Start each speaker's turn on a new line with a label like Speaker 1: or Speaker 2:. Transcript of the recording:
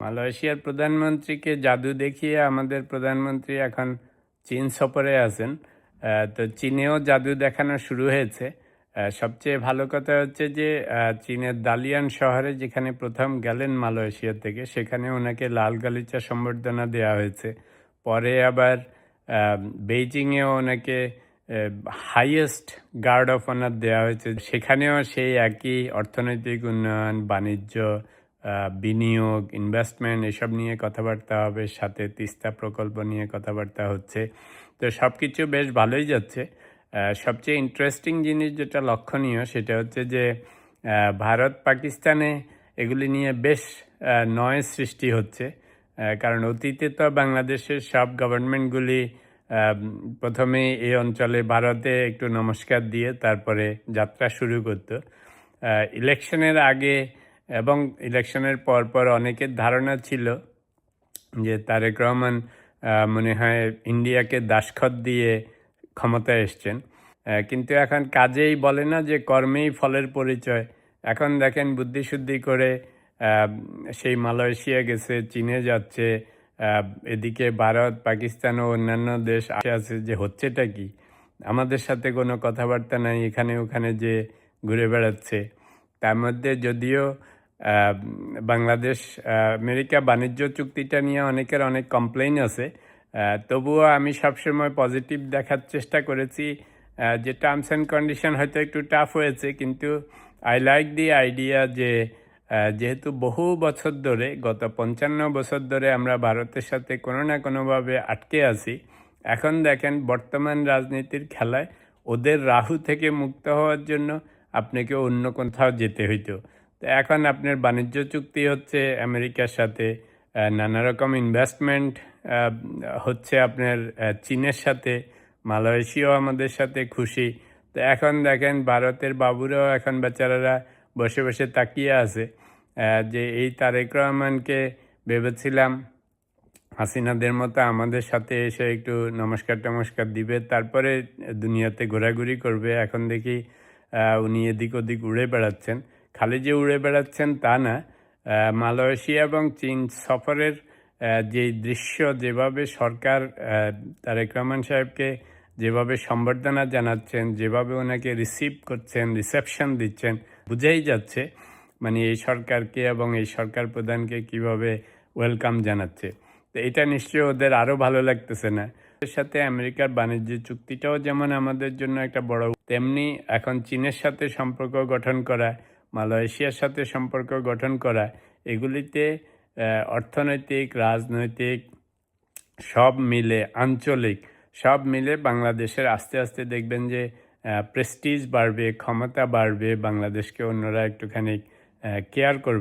Speaker 1: মালয়েশিয়ার প্রধানমন্ত্রীকে জাদু দেখিয়ে আমাদের প্রধানমন্ত্রী এখন চীন সফরে আছেন। তো চীনেও জাদু দেখানো শুরু হয়েছে। সবচেয়ে ভালো কথা হচ্ছে যে চীনের দালিয়ান শহরে যেখানে প্রথম গেলেন মালয়েশিয়া থেকে, সেখানে ওনাকে লাল গালিচা সম্বর্ধনা দেওয়া হয়েছে। পরে আবার বেইজিংয়েও ওনাকে হাইয়েস্ট গার্ড অফ অনার দেওয়া হয়েছে। সেখানেও সেই একই অর্থনৈতিক উন্নয়ন, বাণিজ্য, বিনিয়োগ, ইনভেস্টমেন্ট এসব নিয়ে কথাবার্তা হবে, সাথে তিস্তা প্রকল্প নিয়ে কথাবার্তা হচ্ছে। তো সব কিছু বেশ ভালোই যাচ্ছে। সবচেয়ে ইন্টারেস্টিং জিনিস যেটা লক্ষণীয় সেটা হচ্ছে যে ভারত পাকিস্তানে এগুলি নিয়ে বেশ নয়েজ সৃষ্টি হচ্ছে। কারণ অতীতে তো বাংলাদেশের সব গভর্নমেন্টগুলি প্রথমে এই অঞ্চলে ভারতে একটু নমস্কার দিয়ে তারপরে যাত্রা শুরু করতো। ইলেকশনের আগে এবং ইলেকশনের পর অনেকের ধারণা ছিল যে তারেক রহমান মনে হয় ইন্ডিয়াকে দাসখত দিয়ে ক্ষমতায় এসছেন। কিন্তু এখন কাজেই বলে না যে কর্মেই ফলের পরিচয়। এখন দেখেন বুদ্ধিশুদ্ধি করে সেই মালয়েশিয়া গেছে, চীনে যাচ্ছে, এদিকে ভারত, পাকিস্তান ও অন্যান্য দেশ আছে যে হচ্ছেটা কি, আমাদের সাথে কোনো কথাবার্তা নাই, এখানে ওখানে যে ঘুরে বেড়াচ্ছে। তার মধ্যে যদিও বাংলাদেশ আমেরিকা বাণিজ্য চুক্তিটা নিয়ে অনেকের অনেক কমপ্লেইন আছে, তবুও আমি সবসময় পজিটিভ দেখার চেষ্টা করেছি। যে টার্মস অ্যান্ড কন্ডিশন হয়তো একটু টাফ হয়েছে, কিন্তু আই লাইক দি আইডিয়া যে যেহেতু বহু বছর ধরে, গত 55 বছর ধরে আমরা ভারতের সাথে কোনো না কোনোভাবে আটকে আছি, এখন দেখেন বর্তমান রাজনীতির খেলায় ওদের রাহু থেকে মুক্ত হওয়ার জন্য আপনাকে অন্য কোথাও যেতে হইতো। তো এখন আপনার বাণিজ্য চুক্তি হচ্ছে আমেরিকার সাথে, নানা রকম ইনভেস্টমেন্ট হচ্ছে আপনার চীনের সাথে, মালয়েশিয়াও আমাদের সাথে খুশি। তো এখন দেখেন ভারতের বাবুরাও এখন বেচারারা বসে বসে তাকিয়ে আছে যে এই তারেক রহমানকে ভেবেছিলাম হাসিনাদের মতো আমাদের সাথে এসে একটু নমস্কার টমস্কার দিবে, তারপরে দুনিয়াতে ঘোরাঘুরি করবে। এখন দেখি উনি এদিক ওদিক উড়ে বেড়াচ্ছেন। খালি যে উড়ে বেড়াচ্ছেন তা না, মালয়েশিয়া এবং চীন সফরের যে দৃশ্য, যেভাবে সরকার তারেক রহমান সাহেবকে যেভাবে সম্বর্ধনা জানাচ্ছেন, যেভাবে ওনাকে রিসিভ করছেন, রিসেপশন দিচ্ছেন, বুঝেই যাচ্ছে মানে এই সরকারকে এবং এই সরকার প্রধানকে কিভাবে ওয়েলকাম জানাচ্ছে। তো এটা নিশ্চয়ই ওদের আরও ভালো লাগতেছে না। এর সাথে আমেরিকার বাণিজ্য চুক্তিটাও যেমন আমাদের জন্য একটা বড়, তেমনি এখন চীনের সাথে সম্পর্ক গঠন করা, মালয়েশিয়ার সাথে সম্পর্ক গঠন করা, এগুলিতে অর্থনৈতিক, রাজনৈতিক সব মিলে, আঞ্চলিক সব মিলে বাংলাদেশের আস্তে আস্তে দেখবেন যে প্রেস্টিজ বাড়বে, ক্ষমতা বাড়বে, বাংলাদেশকে অন্যরা একটুখানি কেয়ার করবে।